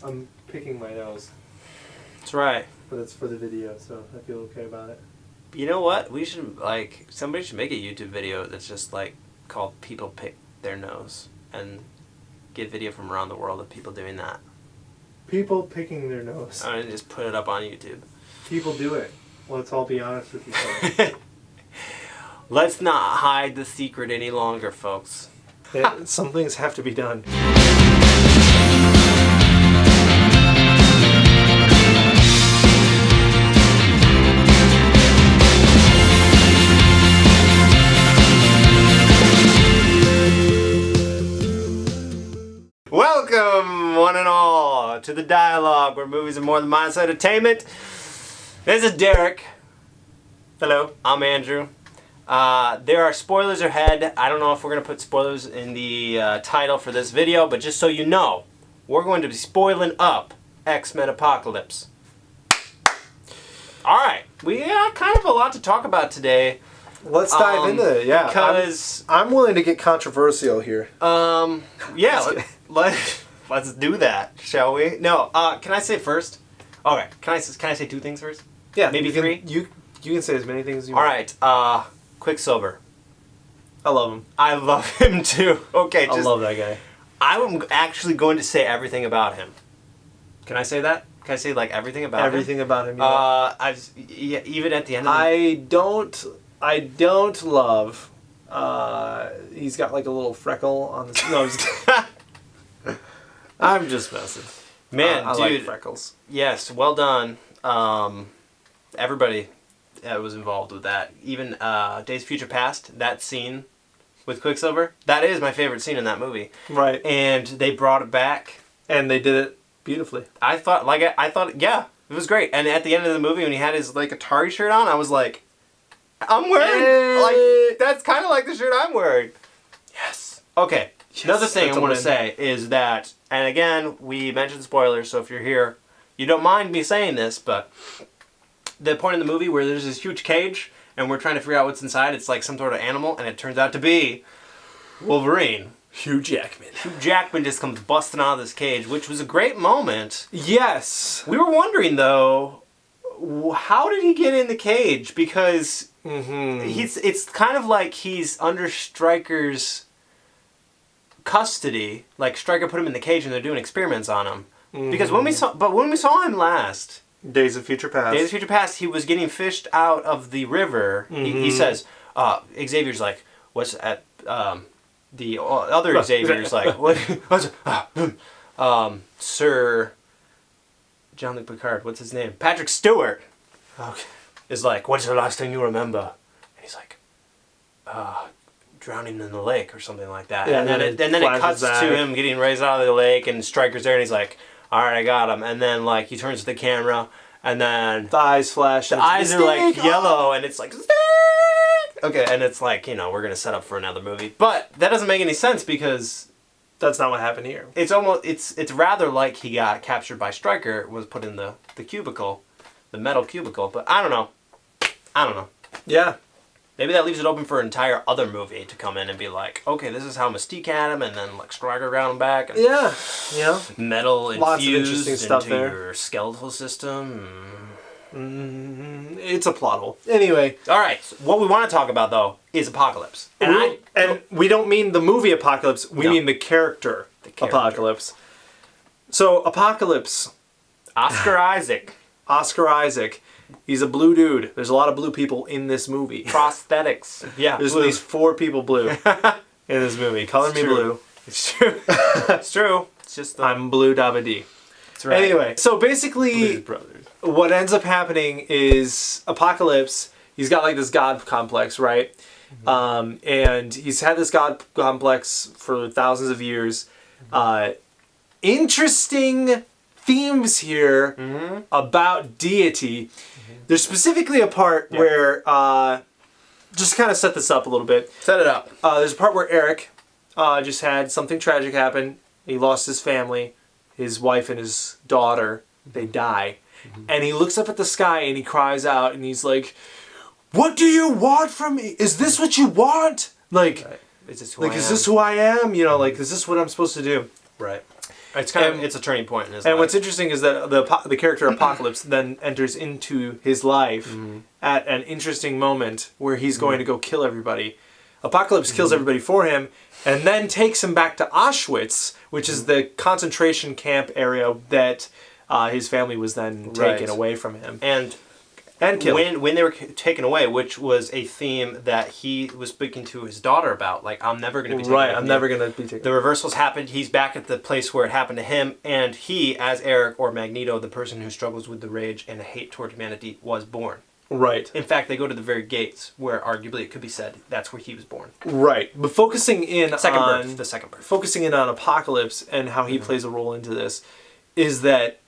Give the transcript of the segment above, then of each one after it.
I'm picking my nose. That's right. But it's for the video, so I feel okay about it. You know what? We should, somebody should make a YouTube video that's just, called People Pick Their Nose. And get video from around the world of people doing that. People picking their nose. And just put it up on YouTube. People do it. Let's all be honest with each other. Let's not hide the secret any longer, folks. Some things have to be done. Welcome, one and all, to the dialogue where movies are more than mindless entertainment. This is Derek. Hello. I'm Andrew. There are spoilers ahead. I don't know if we're going to put spoilers in the title for this video, but just so you know, we're going to be spoiling up X-Men Apocalypse. Alright, we got kind of a lot to talk about today. Let's dive into it, yeah. Because I'm willing to get controversial here. yeah, let's do that, shall we? No, can I say first? Okay, can I say two things first? Yeah, maybe three? You can say as many things as you want. Alright, Quicksilver. I love him. I love him too. Okay, I love that guy. I'm actually going to say everything about him. Can I say that? Can I say everything about him? Everything about him. Yeah, even at the end of the I don't love. He's got like a little freckle on his. No, I'm just messing. Man, I dude, like freckles. Yes, well done. Everybody was involved with that. Even Days of Future Past, that scene with Quicksilver, that is my favorite scene in that movie. Right. And they brought it back, and they did it beautifully. I thought, yeah, it was great. And at the end of the movie, when he had his Atari shirt on, I was like, I'm wearing that's kind of like the shirt I'm wearing. Yes. Okay. Yes, another thing I want to win. say is that, and again, we mentioned spoilers, so if you're here, you don't mind me saying this, but the point in the movie where there's this huge cage and we're trying to figure out what's inside, it's like some sort of animal, and it turns out to be Wolverine. Hugh Jackman. Hugh Jackman just comes busting out of this cage, which was a great moment. Yes. We were wondering, though, how did he get in the cage? Because it's kind of like he's under Stryker's custody. Like Stryker put him in the cage and they're doing experiments on him. Because when we saw him last, Days of Future Past, he was getting fished out of the river. He says, Xavier's like, what's at the other Xavier's like, what's Sir Jean-Luc Picard, what's his name? Patrick Stewart. Okay. Is like, what's the last thing you remember? And he's like, drowning in the lake or something like that. Yeah, and then it cuts to him getting raised out of the lake, and Stryker's there, and he's like, all right, I got him. And then he turns to the camera, and then the eyes flash. The eyes are yellow, and it's like, okay, and it's like, we're gonna set up for another movie, but that doesn't make any sense because that's not what happened here. It's rather like he got captured by Stryker, was put in the cubicle, the metal cubicle. But I don't know. Yeah. Maybe that leaves it open for an entire other movie to come in and be like, okay, this is how Mystique had him, and then Stryker got him back. And yeah. Metal Lots infused of interesting stuff into there. Your skeletal system. It's a plot hole. Anyway. All right. So what we want to talk about, though, is Apocalypse. And we don't mean the movie Apocalypse. We mean the character Apocalypse. So, Apocalypse. Oscar Isaac. Oscar Isaac. He's a blue dude. There's a lot of blue people in this movie. Prosthetics. Yeah. There's at least 4 people blue in this movie. Color me blue. It's true. It's true. It's just I'm Blue Dabba Dee. That's right. Anyway, so basically, what ends up happening is Apocalypse, he's got this god complex, right? And he's had this god complex for thousands of years. Interesting themes here about deity. There's specifically a part where, just to kind of set this up a little bit. Set it up. There's a part where Eric just had something tragic happen. He lost his family, his wife and his daughter. They die. And he looks up at the sky and he cries out and he's like, what do you want from me? Is this what you want? Is this who I am? Is this who I am? Is this what I'm supposed to do? Right. It's a turning point in his life. And what's interesting is that the character Apocalypse then enters into his life at an interesting moment where he's going to go kill everybody. Apocalypse kills everybody for him, and then takes him back to Auschwitz, which is the concentration camp area that his family was then taken away from him. And killed. When they were taken away, which was a theme that he was speaking to his daughter about, like, I'm never going to be taken away. Right, I'm never going to be taken. The reversals happened. He's back at the place where it happened to him, and he, as Eric or Magneto, the person who struggles with the rage and the hate toward humanity, was born. Right. In fact, they go to the very gates where arguably it could be said that's where he was born. Right. But focusing in the second birth. Focusing in on Apocalypse and how he plays a role into this is that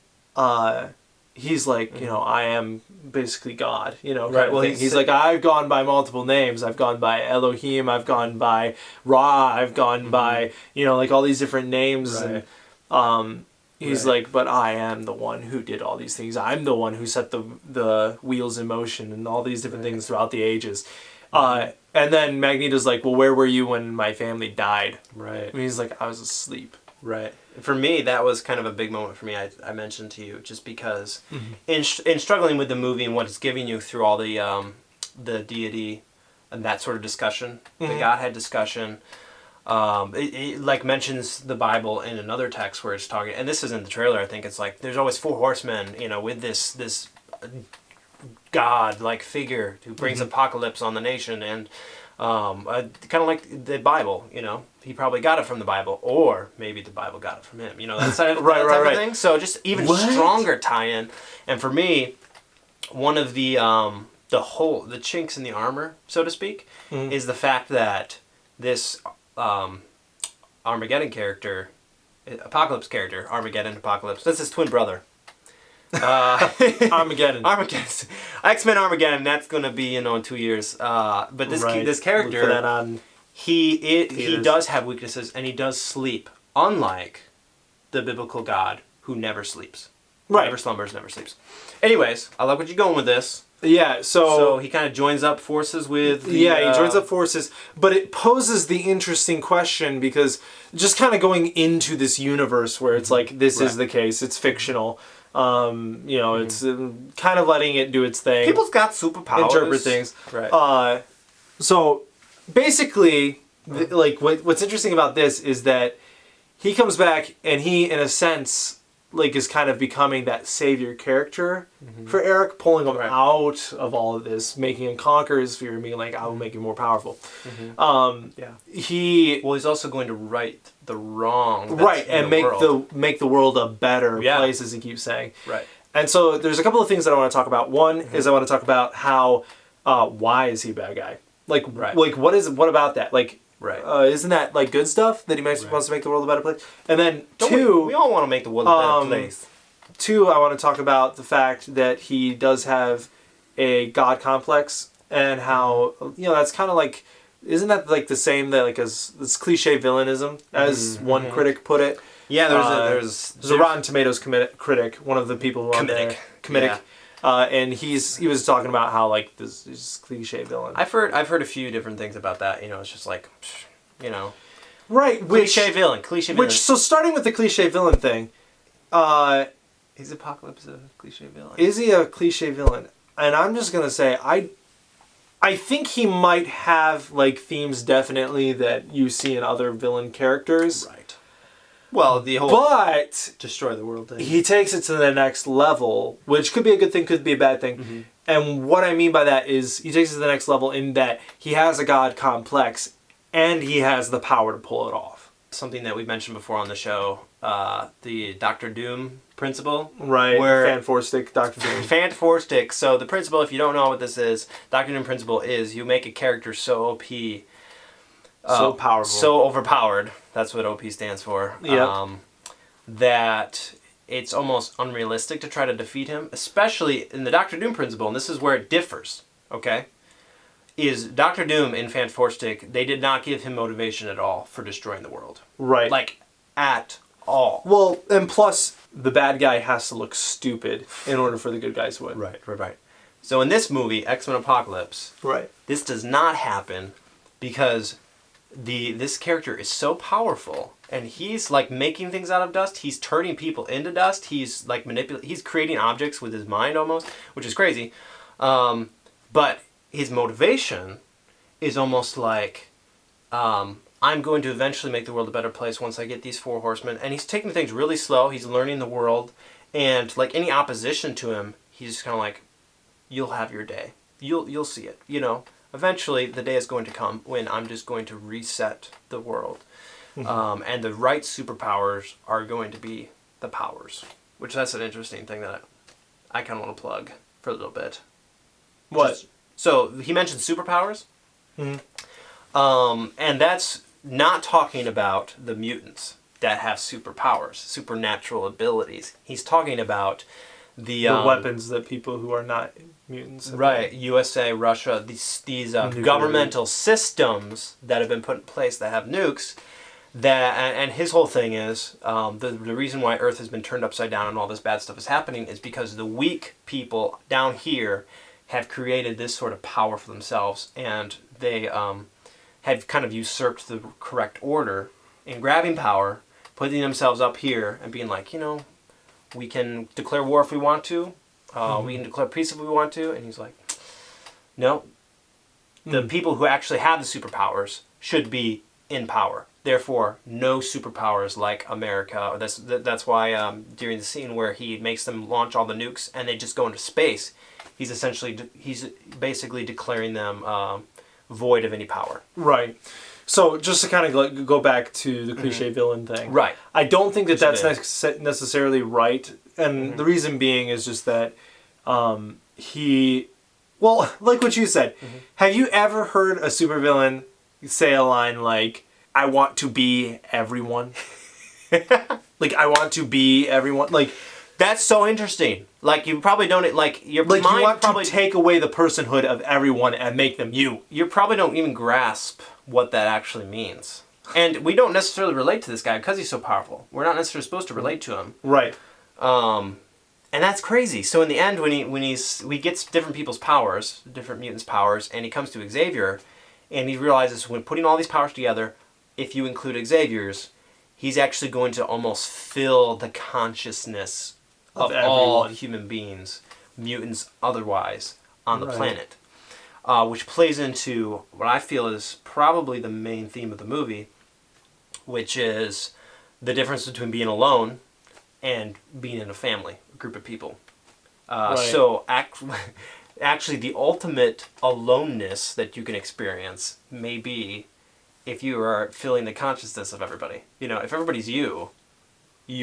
he's like, you know, I am basically God, you know. Right. Well, he's like, I've gone by multiple names. I've gone by Elohim. I've gone by Ra. I've gone by, you know, like all these different names. Right. And he's like, but I am the one who did all these things. I'm the one who set the wheels in motion and all these different things throughout the ages. And then Magneto's like, well, where were you when my family died? Right. And he's like, I was asleep. Right. For me, that was kind of a big moment for me. I mentioned to you just because in struggling with the movie and what it's giving you through all the deity and that sort of discussion, the Godhead discussion. It like mentions the Bible in another text where it's talking, and this is in the trailer. I think it's like there's always 4 horsemen, you know, with this God like figure who brings apocalypse on the nation, and kind of like the Bible, you know, he probably got it from the Bible, or maybe the Bible got it from him, you know, that type of thing. So just even stronger tie-in, and for me, one of the chinks in the armor, so to speak, is the fact that this Armageddon character, Apocalypse character, Apocalypse, that's his twin brother. Armageddon. X-Men Armageddon, that's going to be, in 2 years. But this character, look for that on he does have weaknesses, and he does sleep, unlike the biblical God who never sleeps. Right. Never slumbers, never sleeps. Anyways, I like what you're going with this. Yeah, so he kind of joins up forces with he joins up forces, but it poses the interesting question because just kind of going into this universe where it's like this is the case, it's fictional. You know, it's kind of letting it do its thing. People's got superpowers. Interpret things. Right. So basically, like what's interesting about this is that he comes back and he, in a sense, like is kind of becoming that savior character for Eric, pulling him out of all of this, making him conquer his fear, and being like, I will make you more powerful. He's also going to right the wrong, and make the world a better place, as he keeps saying. Right. And so there's a couple of things that I want to talk about. One is I want to talk about how why is he a bad guy? Like what about that? Like, isn't that like good stuff that he wants to make the world a better place? And then we all want to make the world a better place. 2, I want to talk about the fact that he does have a God complex, and how that's kind of like, isn't that like the same that like as this cliche villainism, as one critic put it? Yeah, there's a Rotten Tomatoes critic, one of the people who on there, comedic. And he was talking about how like this cliche villain. I've heard a few different things about that. It's just like, right, cliche villain. Which, so starting with the cliche villain thing, is Apocalypse a cliche villain? Is he a cliche villain? And I'm just gonna say I think he might have like themes definitely that you see in other villain characters. Right. Well, the whole destroy the world thing. He takes it to the next level, which could be a good thing, could be a bad thing. And what I mean by that is he takes it to the next level in that he has a God complex and he has the power to pull it off. Something that we mentioned before on the show, the Doctor Doom principle. Right, Fan Four Stick, Doctor Doom. Fan Four Stick. So the principle, if you don't know what this is, Doctor Doom principle is you make a character so OP, so powerful, so overpowered. That's what OP stands for. Yeah. That it's almost unrealistic to try to defeat him, especially in the Doctor Doom principle, and this is where it differs, okay? Is Doctor Doom in Fan Four Stick, they did not give him motivation at all for destroying the world. Right. Like, at all. Well, and plus, the bad guy has to look stupid in order for the good guys to win. Right. So in this movie, X-Men Apocalypse, this does not happen because this character is so powerful and he's like making things out of dust. He's turning people into dust. He's like he's creating objects with his mind almost, which is crazy. But his motivation is almost like, I'm going to eventually make the world a better place once I get these 4 horsemen. And he's taking things really slow. He's learning the world. And like any opposition to him, he's just kind of like, you'll have your day. You'll see it. You know, eventually the day is going to come when I'm just going to reset the world. And the right superpowers are going to be the powers. Which that's an interesting thing that I kind of want to plug for a little bit. What? So he mentioned superpowers. Mm-hmm. And that's not talking about the mutants that have superpowers, supernatural abilities. He's talking about the weapons that people who are not mutants have. Right, USA, Russia, these governmental systems that have been put in place that have nukes. And his whole thing is the reason why Earth has been turned upside down and all this bad stuff is happening is because the weak people down here have created this sort of power for themselves, and they have kind of usurped the correct order in grabbing power, putting themselves up here and being like, you know, we can declare war if we want to, we can declare peace if we want to, and he's like, no, the people who actually have the superpowers should be in power. Therefore, no superpowers like America. Or that's why during the scene where he makes them launch all the nukes and they just go into space, he's basically declaring them void of any power. Right. So just to kind of go back to the cliche villain thing. Right. I don't think that that's necessarily right. And the reason being is just that well, like what you said, have you ever heard a supervillain say a line like, I want to be everyone? Like, I want to be everyone? Like, that's so interesting. Like, you probably don't, like, your like mind you want probably to take away the personhood of everyone and make them you. You probably don't even grasp what that actually means. And we don't necessarily relate to this guy because he's so powerful. We're not necessarily supposed to relate to him. Right. And that's crazy. So in the end, when he gets different people's powers, different mutants' powers, and he comes to Xavier, and he realizes when putting all these powers together, if you include Xavier's, he's actually going to almost fill the consciousness of all human beings, mutants otherwise, on the planet. Which plays into what I feel is probably the main theme of the movie, which is the difference between being alone and being in a family, a group of people. So actually the ultimate aloneness that you can experience may be if you are feeling the consciousness of everybody. You know, if everybody's you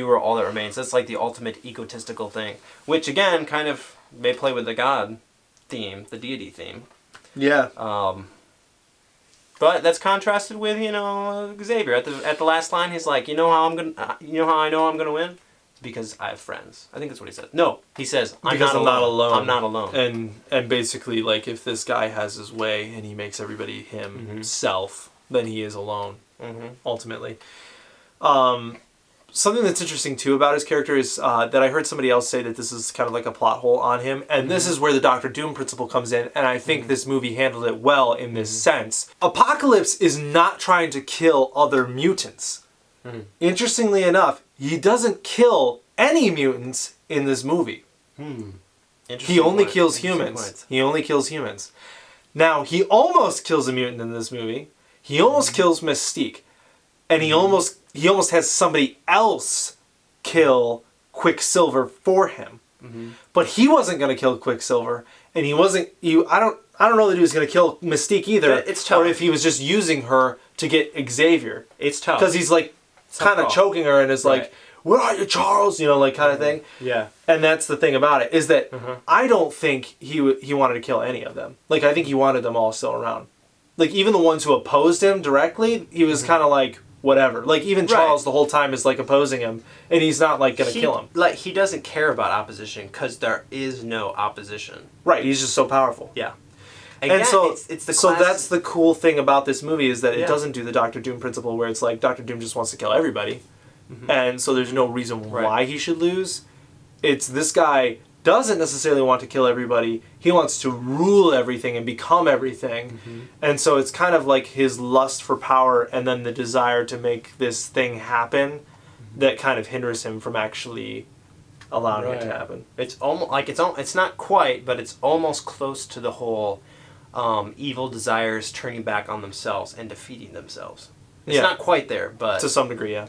are all that remains. That's like the ultimate egotistical thing, which again kind of may play with the God theme, the deity theme. Yeah. But that's contrasted with, Xavier at the last line. He's like, you know how I know I'm gonna win? It's because I have friends. I think that's what he said. No, he says I'm not alone. I'm not alone. And basically, like, if this guy has his way and he makes everybody himself, then he is alone. Ultimately. Something that's interesting too about his character is that I heard somebody else say that this is kind of like a plot hole on him, and this is where the Doctor Doom principle comes in, and I think this movie handled it well in this sense. Apocalypse is not trying to kill other mutants. Interestingly enough, he doesn't kill any mutants in this movie. He only kills humans. He only kills humans. Now, he almost kills a mutant in this movie. He almost kills Mystique. And he almost has somebody else kill Quicksilver for him. But he wasn't going to kill Quicksilver, and he wasn't. I don't know that he was going to kill Mystique either. It's tough. Or if he was just using her to get Xavier. It's tough because he's like kind of choking her and is like, "Where are you, Charles?" Like kind of thing. Yeah. And that's the thing about it is that I don't think he wanted to kill any of them. Like, I think he wanted them all still around. Like, even the ones who opposed him directly, he was kind of like, whatever. Like, even Charles the whole time is like opposing him, and he's not like gonna kill him. Like, he doesn't care about opposition because there is no opposition. Right, he's just so powerful. Yeah. Again, and so it's the so that's the cool thing about this movie is that it doesn't do the Doctor Doom principle where it's like Doctor Doom just wants to kill everybody, and so there's no reason why he should lose. It's this guy doesn't necessarily want to kill everybody. He wants to rule everything and become everything. And so it's kind of like his lust for power and then the desire to make this thing happen that kind of hinders him from actually allowing it to happen. It's almost like it's not quite, but it's almost close to the whole evil desires turning back on themselves and defeating themselves. It's not quite there, but to some degree, yeah.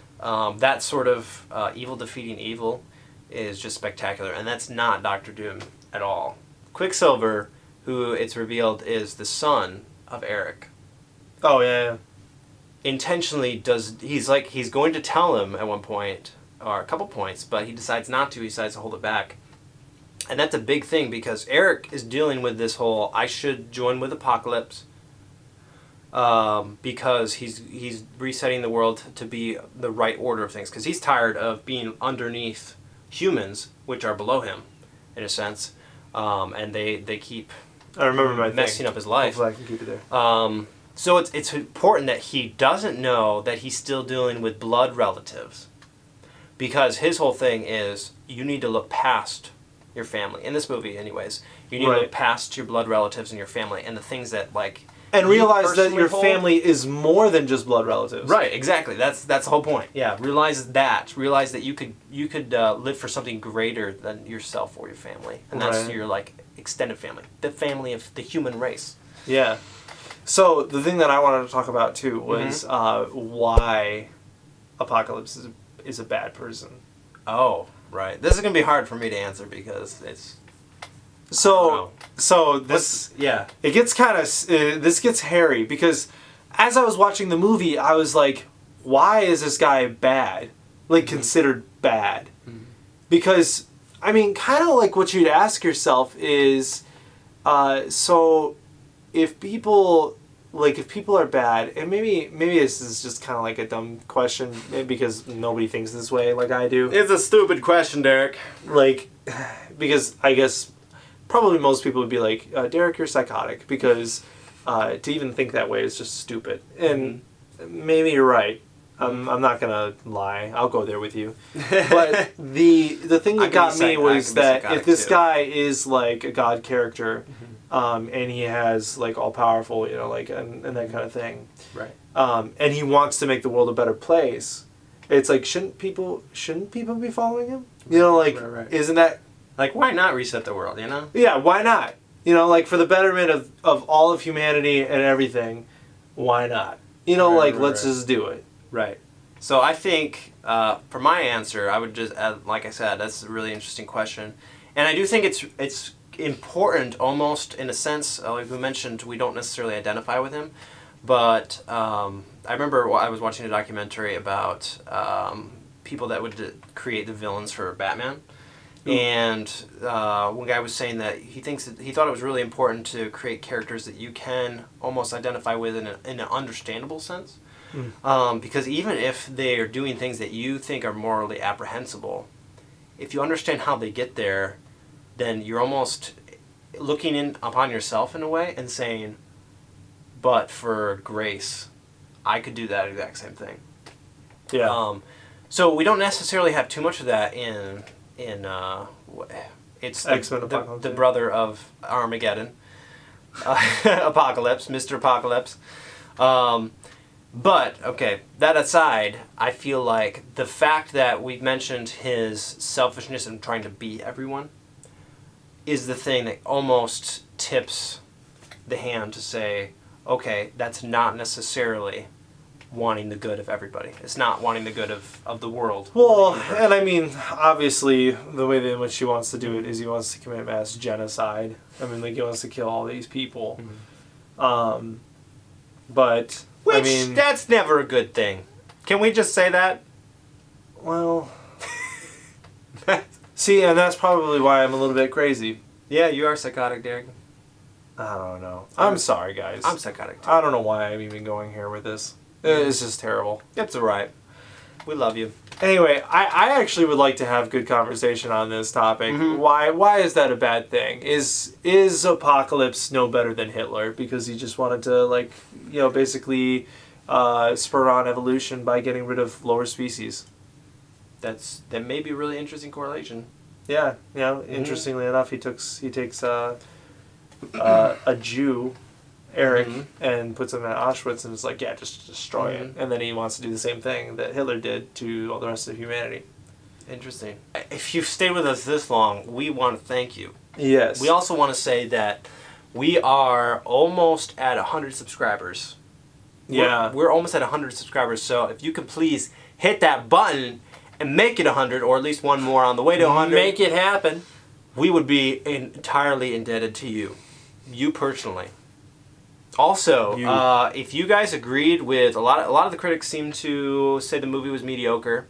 That sort of evil defeating evil is just spectacular, and that's not Doctor Doom at all. Quicksilver, who it's revealed is the son of Eric, Oh yeah. intentionally he's going to tell him at one point or a couple points, but he decides not to. He decides to hold it back, and that's a big thing because Eric is dealing with this whole I should join with Apocalypse. Because he's resetting the world to be the right order of things. Because he's tired of being underneath humans, which are below him, in a sense, and they keep I remember my messing up his life. Hopefully I can keep it there. So it's important that he doesn't know that he's still dealing with blood relatives, because his whole thing is you need to look past your family. In this movie, anyways, you need to look past your blood relatives and your family and the things that and realize that your family is more than just blood relatives. Right, exactly. That's the whole point. Yeah, realize that. Realize that you could live for something greater than yourself or your family, and that's your extended family, the family of the human race. Yeah. So the thing that I wanted to talk about too was why Apocalypse is a bad person. Oh, right. This is gonna be hard for me to answer because it's. So this it gets kind of this gets hairy because as I was watching the movie I was like, why is this guy bad, considered bad? Because I mean, kind of like what you'd ask yourself is, so if people are bad, and maybe this is just kind of like a dumb question because nobody thinks this way like I do. It's a stupid question, Derek. Because I guess. Probably most people would be like, Derek, you're psychotic, because to even think that way is just stupid. And maybe you're right. I'm not going to lie. I'll go there with you. But the thing that got me was that if this guy is like a god character, and he has all powerful, and that kind of thing. Right. And he wants to make the world a better place. It's like, shouldn't people be following him? Right. Isn't that... why not reset the world, you know? Yeah, why not? For the betterment of all of humanity and everything, why not? Let's just do it. Right. So I think, for my answer, I would just add, like I said, that's a really interesting question. And I do think it's important, almost, in a sense, like we mentioned, we don't necessarily identify with him. But I remember I was watching a documentary about people that would create the villains for Batman. And one guy was saying that he thought it was really important to create characters that you can almost identify with in an understandable sense. Because even if they are doing things that you think are morally apprehensible, if you understand how they get there, then you're almost looking in upon yourself in a way and saying, but for grace, I could do that exact same thing. Yeah. So we don't necessarily have too much of that in it's the brother of Armageddon, Apocalypse, Mr. Apocalypse. But, okay, that aside, I feel like the fact that we've mentioned his selfishness and trying to beat everyone is the thing that almost tips the hand to say, okay, that's not necessarily wanting the good of everybody. It's not wanting the good of the world. Well, and I mean, obviously, the way in which he wants to do it is he wants to commit mass genocide. I mean, he wants to kill all these people. But... Which, that's never a good thing. Can we just say that? Well... See, and that's probably why I'm a little bit crazy. Yeah, you are psychotic, Derek. I don't know. I'm sorry, guys. I'm psychotic, too. I don't know why I'm even going here with this. It's just terrible. It's alright. We love you. Anyway, I actually would like to have good conversation on this topic. Why is that a bad thing? Is Apocalypse no better than Hitler because he just wanted to basically spur on evolution by getting rid of lower species? That may be a really interesting correlation. Yeah, interestingly enough, he takes a Jew, Eric, and puts him at Auschwitz and is like, yeah, just destroy it. And then he wants to do the same thing that Hitler did to all the rest of humanity. Interesting. If you've stayed with us this long, we want to thank you. Yes. We also want to say that we are almost at 100 subscribers. Yeah. We're almost at 100 subscribers, so if you could please hit that button and make it 100, or at least one more on the way to 100. Make it happen. We would be entirely indebted to you. You personally. Also, if you guys agreed with a lot of the critics seem to say the movie was mediocre.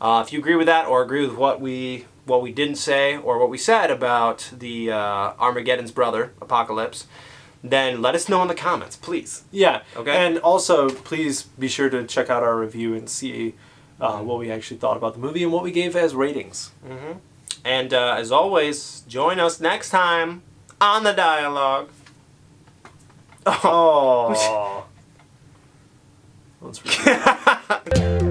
If you agree with that, or agree with what we didn't say, or what we said about the Armageddon's brother, Apocalypse, then let us know in the comments, please. Yeah. Okay. And also, please be sure to check out our review and see what we actually thought about the movie and what we gave as ratings. And as always, join us next time on the dialogue. Oh. That's really